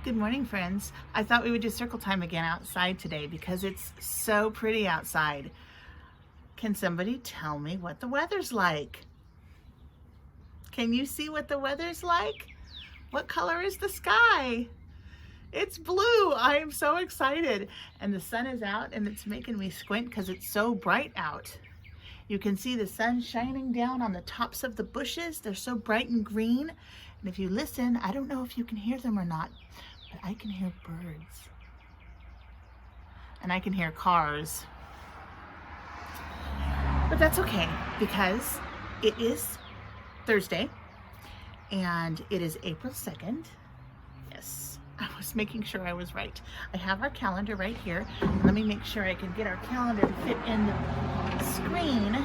Good morning, friends. I thought we would do circle time again outside today because it's so pretty outside. Can somebody tell me what the weather's like? Can you see what the weather's like? What color is the sky? It's blue. I am so excited. And the sun is out and it's making me squint because it's so bright out. You can see the sun shining down on the tops of the bushes. They're so bright and green. And if you listen, I don't know if you can hear them or not, but I can hear birds. And I can hear cars. But that's okay because it is Thursday and it is April 2nd. Yes, I was making sure I was right. I have our calendar right here. Let me make sure I can get our calendar to fit in the screen.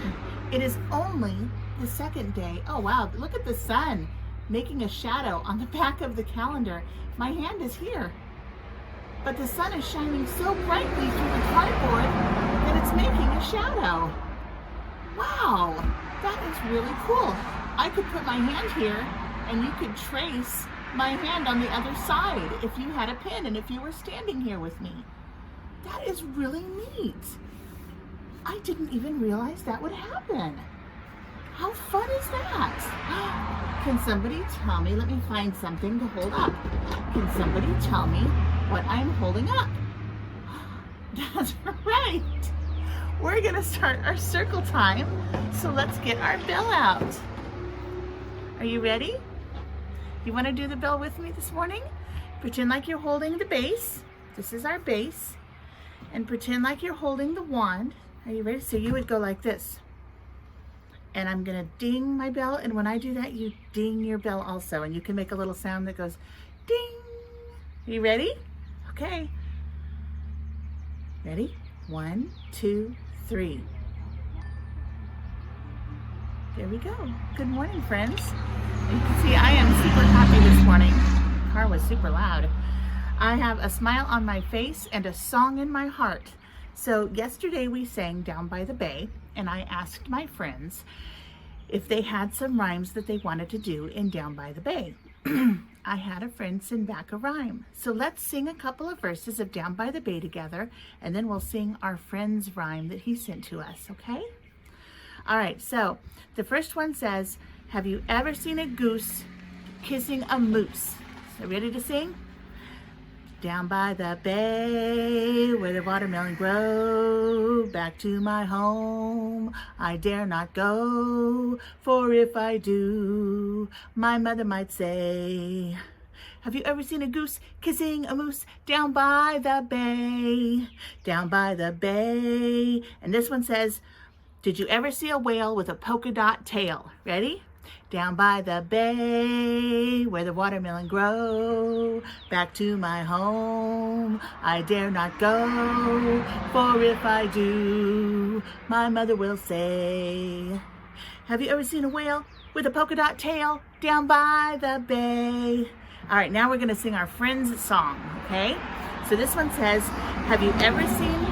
It is only the second day. Oh wow, look at the sun making a shadow on the back of the calendar. My hand is here, but the sun is shining so brightly through the cardboard that it's making a shadow. Wow, that is really cool. I could put my hand here and you could trace my hand on the other side if you had a pen and if you were standing here with me. That is really neat. I didn't even realize that would happen. How fun is that? Can somebody tell me, let me find something to hold up. Can somebody tell me what I'm holding up? That's right. We're gonna start our circle time, so let's get our bell out. Are you ready? You wanna do the bell with me this morning? Pretend like you're holding the base. This is our base. And pretend like you're holding the wand. Are you ready? So you would go like this. And I'm gonna ding my bell, and when I do that, you ding your bell also, and you can make a little sound that goes ding. Are you ready? Okay. Ready? 1, 2, 3. There we go. Good morning, friends. You can see I am super happy this morning. The car was super loud. I have a smile on my face and a song in my heart. So yesterday we sang Down by the Bay, and I asked my friends if they had some rhymes that they wanted to do in Down by the Bay. I had a friend send back a rhyme. So let's sing a couple of verses of Down by the Bay together, and then we'll sing our friend's rhyme that he sent to us, okay? All right, so the first one says, have you ever seen a goose kissing a moose? So ready to sing? Down by the bay, where the watermelon grow, back to my home I dare not go, for if I do, my mother might say. Have you ever seen a goose kissing a moose down by the bay? Down by the bay. And this one says, did you ever see a whale with a polka dot tail? Ready? Down by the bay, where the watermelon grow, back to my home I dare not go, for if I do, my mother will say. Have you ever seen a whale with a polka dot tail down by the bay? All right, now we're gonna sing our friend's song, okay? So this one says, have you ever seen,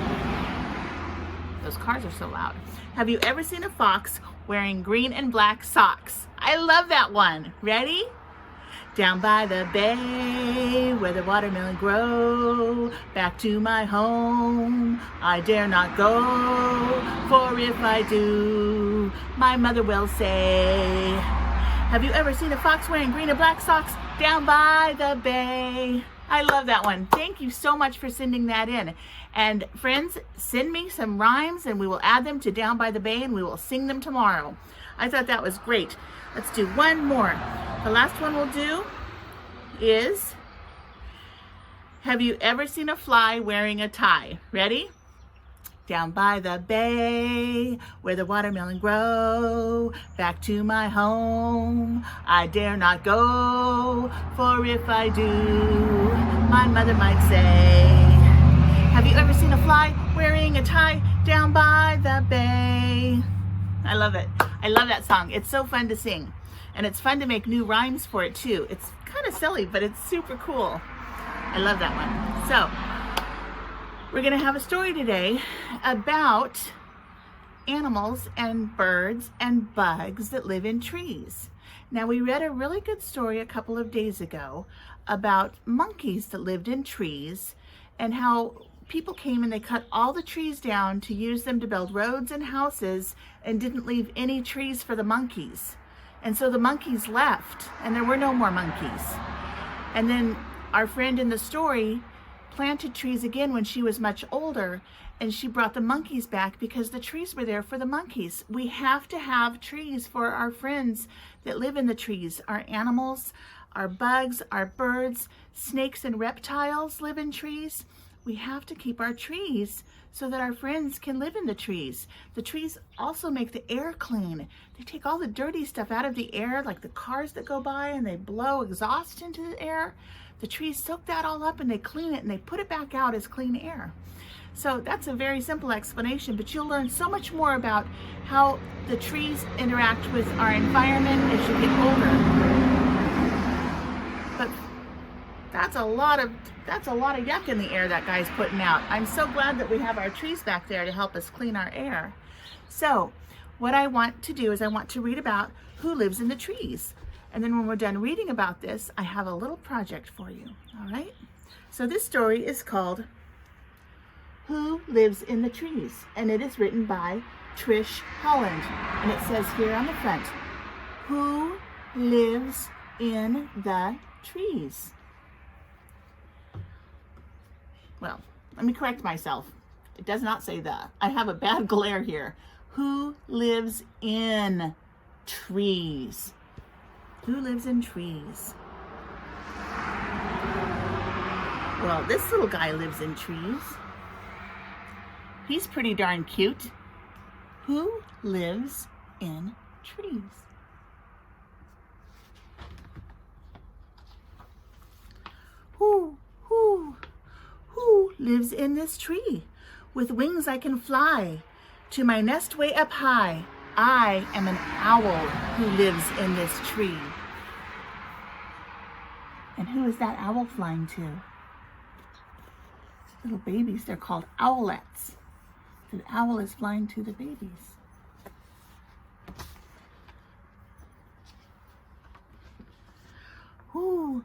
those cars are so loud. Have you ever seen a fox wearing green and black socks? I love that one. Ready? Down by the bay, where the watermelon grow, back to my home I dare not go, for if I do, my mother will say. Have you ever seen a fox wearing green and black socks down by the bay? I love that one. Thank you so much for sending that in. And friends, send me some rhymes and we will add them to Down by the Bay and we will sing them tomorrow. I thought that was great. Let's do one more. The last one we'll do is, have you ever seen a fly wearing a tie? Ready? Down by the bay, where the watermelon grow, back to my home I dare not go, for if I do, my mother might say. Have you ever seen a fly wearing a tie down by the bay? I love it. I love that song. It's so fun to sing. And it's fun to make new rhymes for it too. It's kind of silly, but it's super cool. I love that one. So, we're gonna have a story today about animals and birds and bugs that live in trees. Now, we read a really good story a couple of days ago about monkeys that lived in trees and how people came and they cut all the trees down to use them to build roads and houses and didn't leave any trees for the monkeys. And so the monkeys left and there were no more monkeys. And then our friend in the story planted trees again when she was much older, and she brought the monkeys back because the trees were there for the monkeys. We have to have trees for our friends that live in the trees. Our animals, our bugs, our birds, snakes and reptiles live in trees. We have to keep our trees so that our friends can live in the trees. The trees also make the air clean. They take all the dirty stuff out of the air, like the cars that go by and they blow exhaust into the air. The trees soak that all up and they clean it and they put it back out as clean air. So that's a very simple explanation, but you'll learn so much more about how the trees interact with our environment as you get older. But that's a lot of yuck in the air that guy's putting out. I'm so glad that we have our trees back there to help us clean our air. So what I want to do is I want to read about who lives in the trees. And then when we're done reading about this, I have a little project for you, all right? So this story is called Who Lives in the Trees? And it is written by Trish Holland. And it says here on the front, Who lives in the trees? Well, let me correct myself. It does not say the. I have a bad glare here. Who lives in trees? Who lives in trees? Well, this little guy lives in trees. He's pretty darn cute. Who lives in trees? Who lives in this tree? With wings I can fly to my nest way up high. I am an owl who lives in this tree. And who is that owl flying to? Little babies, they're called owlets. The owl is flying to the babies. Who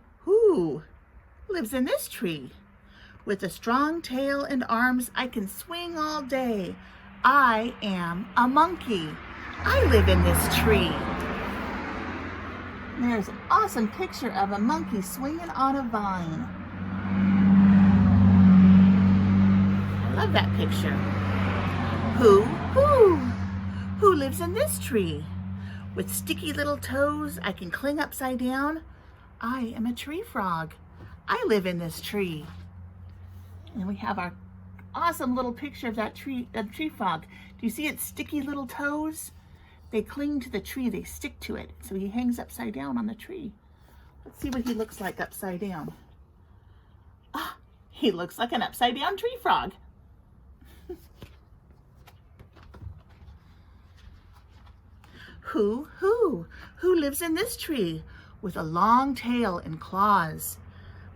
lives in this tree? With a strong tail and arms, I can swing all day. I am a monkey. I live in this tree. There's an awesome picture of a monkey swinging on a vine. I love that picture. Who lives in this tree? With sticky little toes, I can cling upside down. I am a tree frog. I live in this tree. And we have our awesome little picture of that tree frog. Do you see its sticky little toes? They cling to the tree, they stick to it. So he hangs upside down on the tree. Let's see what he looks like upside down. Ah, he looks like an upside down tree frog. Who lives in this tree with a long tail and claws?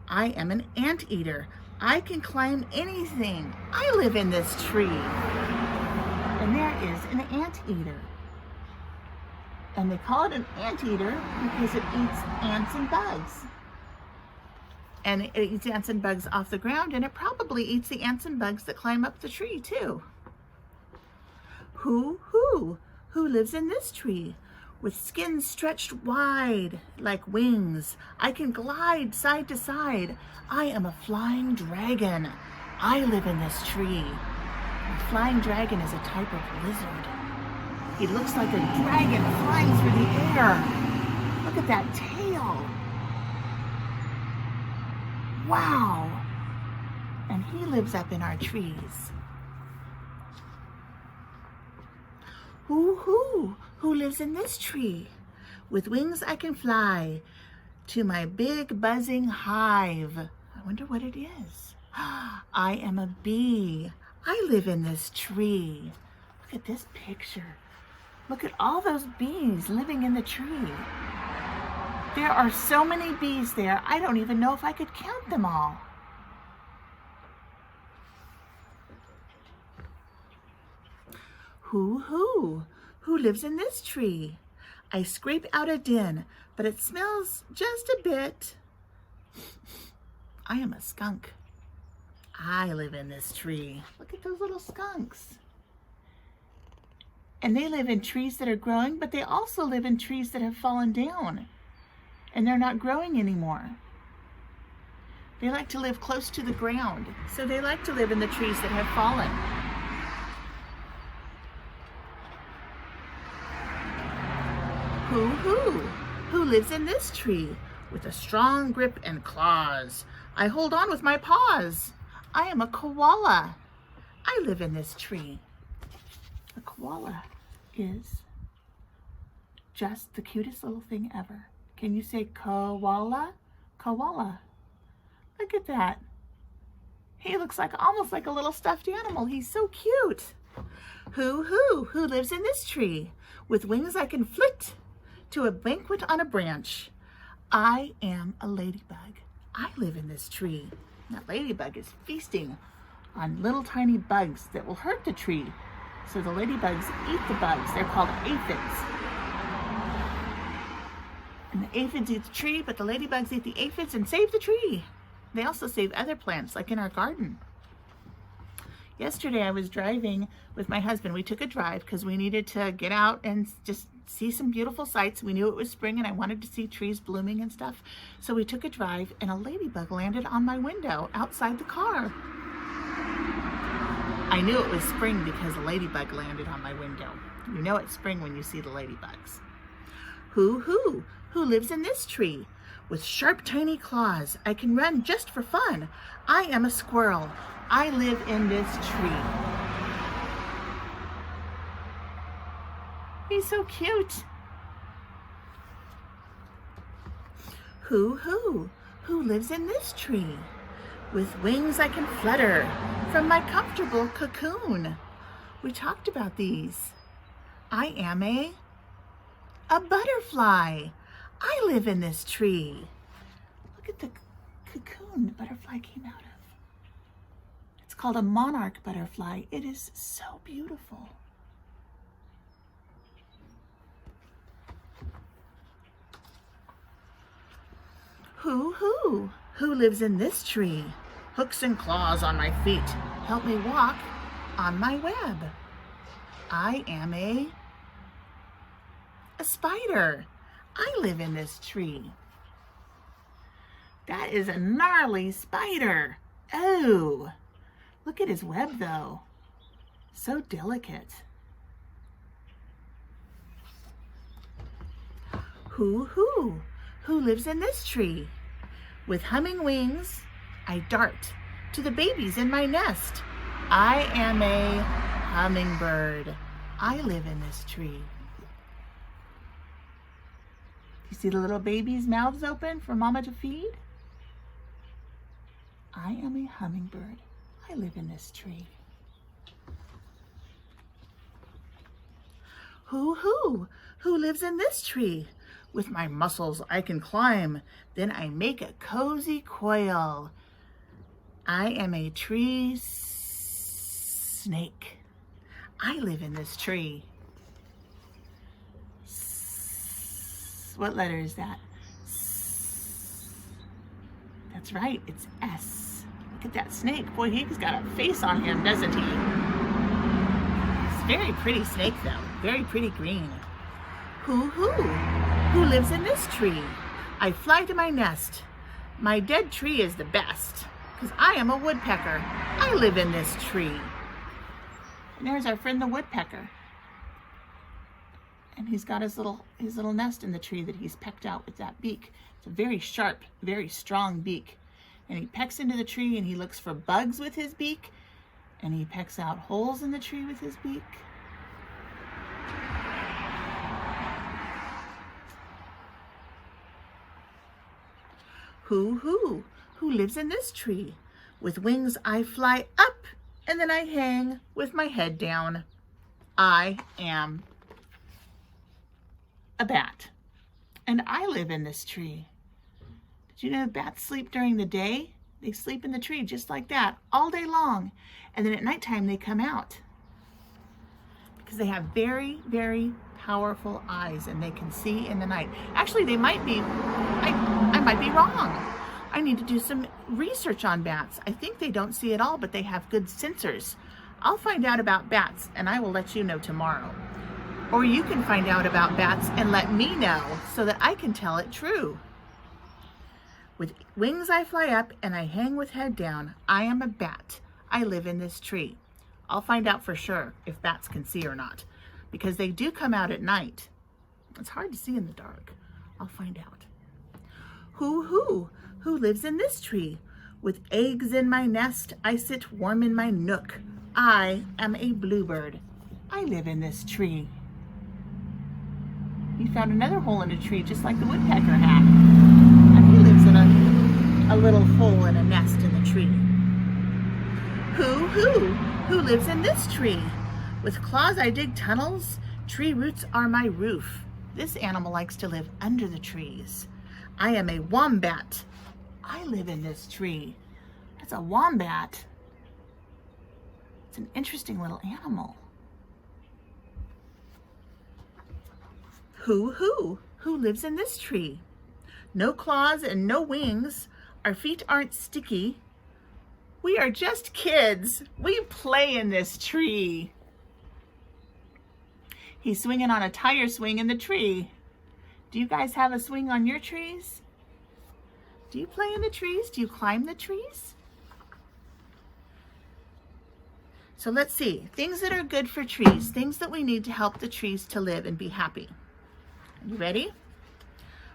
I am an anteater. I can climb anything. I live in this tree. And there is an anteater. And they call it an anteater because it eats ants and bugs. And it eats ants and bugs off the ground, and it probably eats the ants and bugs that climb up the tree too. Who lives in this tree? With skin stretched wide like wings, I can glide side to side. I am a flying dragon. I live in this tree. A flying dragon is a type of lizard. He looks like a dragon flying through the air. Look at that tail. Wow. And he lives up in our trees. Who lives in this tree? With wings I can fly to my big buzzing hive. I wonder what it is. I am a bee. I live in this tree. Look at this picture. Look at all those bees living in the tree. There are so many bees there, I don't even know if I could count them all. Who lives in this tree? I scrape out a din, but it smells just a bit. I am a skunk. I live in this tree. Look at those little skunks. And they live in trees that are growing, but they also live in trees that have fallen down and they're not growing anymore. They like to live close to the ground, so they like to live in the trees that have fallen. Who lives in this tree with a strong grip and claws? I hold on with my paws. I am a koala. I live in this tree. A koala is just the cutest little thing ever. Can you say koala? Koala. Look at that. He looks like almost like a little stuffed animal. He's so cute. Who lives in this tree? With wings I can flit to a banquet on a branch. I am a ladybug. I live in this tree. That ladybug is feasting on little tiny bugs that will hurt the tree. So the ladybugs eat the bugs. They're called aphids. And the aphids eat the tree, but the ladybugs eat the aphids and save the tree. They also save other plants, like in our garden. Yesterday I was driving with my husband. We took a drive because we needed to get out and just see some beautiful sights. We knew it was spring and I wanted to see trees blooming and stuff. So we took a drive and a ladybug landed on my window outside the car. I knew it was spring because a ladybug landed on my window. You know it's spring when you see the ladybugs. Who lives in this tree? With sharp, tiny claws, I can run just for fun. I am a squirrel. I live in this tree. He's so cute. Who lives in this tree? With wings I can flutter from my comfortable cocoon. We talked about these. I am a butterfly. I live in this tree. Look at the cocoon the butterfly came out of. It's called a monarch butterfly. It is so beautiful. Who lives in this tree? Hooks and claws on my feet help me walk on my web. I am a spider. I live in this tree. That is a gnarly spider. Oh, look at his web though. So delicate. Who lives in this tree? With humming wings, I dart to the babies in my nest. I am a hummingbird. I live in this tree. You see the little babies' mouths open for mama to feed? I am a hummingbird. I live in this tree. Who lives in this tree? With my muscles I can climb, then I make a cozy coil. I am a tree snake. I live in this tree. What letter is that? That's right, it's S. Look at that snake. Boy, he's got a face on him, doesn't he? It's a very pretty snake though, very pretty green. Who lives in this tree? I fly to my nest. My dead tree is the best, because I am a woodpecker. I live in this tree. And there's our friend the woodpecker. And he's got his little nest in the tree that he's pecked out with that beak. It's a very sharp, very strong beak. And he pecks into the tree and he looks for bugs with his beak. And he pecks out holes in the tree with his beak. Who lives in this tree? With wings I fly up and then I hang with my head down. I am a bat and I live in this tree. Did you know bats sleep during the day? They sleep in the tree just like that all day long, and then at nighttime they come out because they have very, very powerful eyes and they can see in the night. Actually, they might be, I might be wrong. I need to do some research on bats. I think they don't see at all, but they have good sensors. I'll find out about bats and I will let you know tomorrow. Or you can find out about bats and let me know so that I can tell it true. With wings I fly up and I hang with head down. I am a bat. I live in this tree. I'll find out for sure if bats can see or not, because they do come out at night. It's hard to see in the dark. I'll find out. Who lives in this tree? With eggs in my nest, I sit warm in my nook. I am a bluebird. I live in this tree. He found another hole in a tree just like the woodpecker had. And he lives in a little hole in a nest in the tree. Who lives in this tree? With claws I dig tunnels. Tree roots are my roof. This animal likes to live under the trees. I am a wombat. I live in this tree. That's a wombat. It's an interesting little animal. Who lives in this tree? No claws and no wings. Our feet aren't sticky. We are just kids. We play in this tree. He's swinging on a tire swing in the tree. Do you guys have a swing on your trees? Do you play in the trees? Do you climb the trees? So let's see, things that are good for trees, things that we need to help the trees to live and be happy. Are you ready?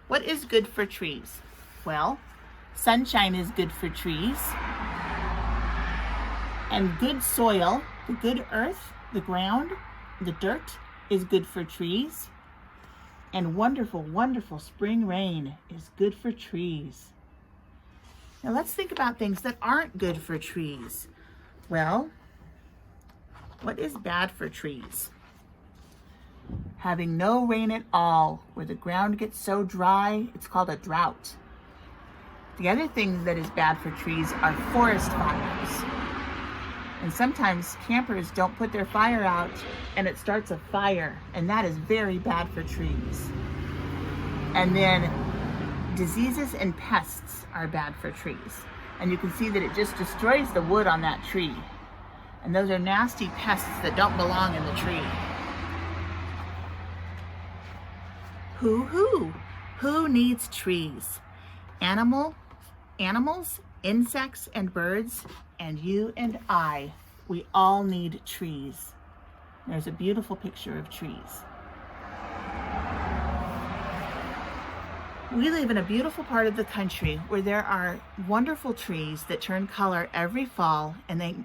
What is good for trees? Well, sunshine is good for trees. And good soil, the good earth, the ground, the dirt is good for trees. And wonderful, wonderful spring rain is good for trees. Now let's think about things that aren't good for trees. Well, what is bad for trees? Having no rain at all, where the ground gets so dry, it's called a drought. The other thing that is bad for trees are forest fires. And sometimes campers don't put their fire out and it starts a fire, and that is very bad for trees. And then diseases and pests are bad for trees. And you can see that it just destroys the wood on that tree. And those are nasty pests that don't belong in the tree. Who needs trees? Animals, insects, and birds, and you and I. We all need trees. There's a beautiful picture of trees. We live in a beautiful part of the country where there are wonderful trees that turn color every fall, and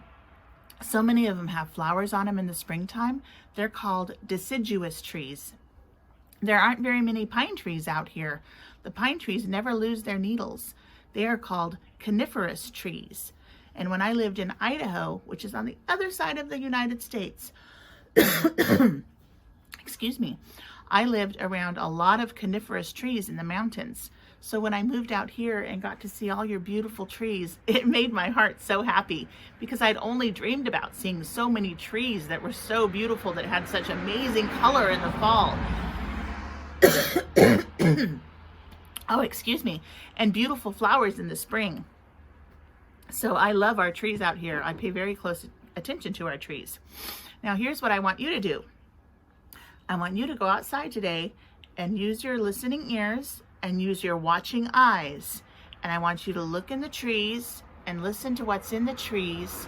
so many of them have flowers on them in the springtime. They're called deciduous trees. There aren't very many pine trees out here. The pine trees never lose their needles. They are called coniferous trees. And when I lived in Idaho, which is on the other side of the United States, excuse me, I lived around a lot of coniferous trees in the mountains. So when I moved out here and got to see all your beautiful trees, it made my heart so happy, because I'd only dreamed about seeing so many trees that were so beautiful, that had such amazing color in the fall. Oh, excuse me, and beautiful flowers in the spring. So I love our trees out here. I pay very close attention to our trees. Now here's what I want you to do. I want you to go outside today and use your listening ears and use your watching eyes. And I want you to look in the trees and listen to what's in the trees.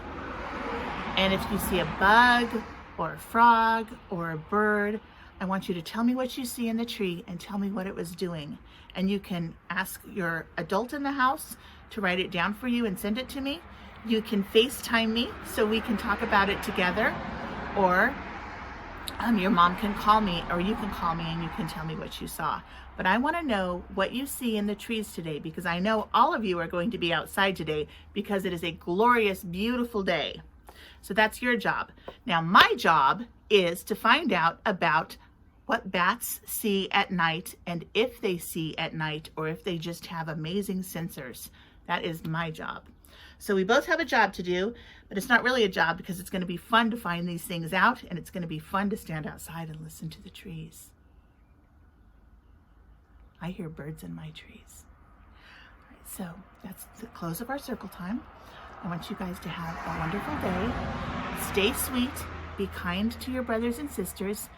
And if you see a bug or a frog or a bird, I want you to tell me what you see in the tree and tell me what it was doing. And you can ask your adult in the house to write it down for you and send it to me. You can FaceTime me so we can talk about it together. Or your mom can call me, or you can call me and you can tell me what you saw. But I want to know what you see in the trees today, because I know all of you are going to be outside today because it is a glorious, beautiful day. So that's your job. Now my job is to find out about what bats see at night, and if they see at night, or if they just have amazing sensors. That is my job. So we both have a job to do, but it's not really a job because it's going to be fun to find these things out, and it's going to be fun to stand outside and listen to the trees. I hear birds in my trees. All right, so that's the close of our circle time. I want you guys to have a wonderful day. Stay sweet. Be kind to your brothers and sisters.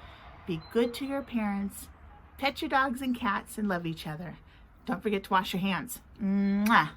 Be good to your parents. Pet your dogs and cats and love each other. Don't forget to wash your hands. Mwah.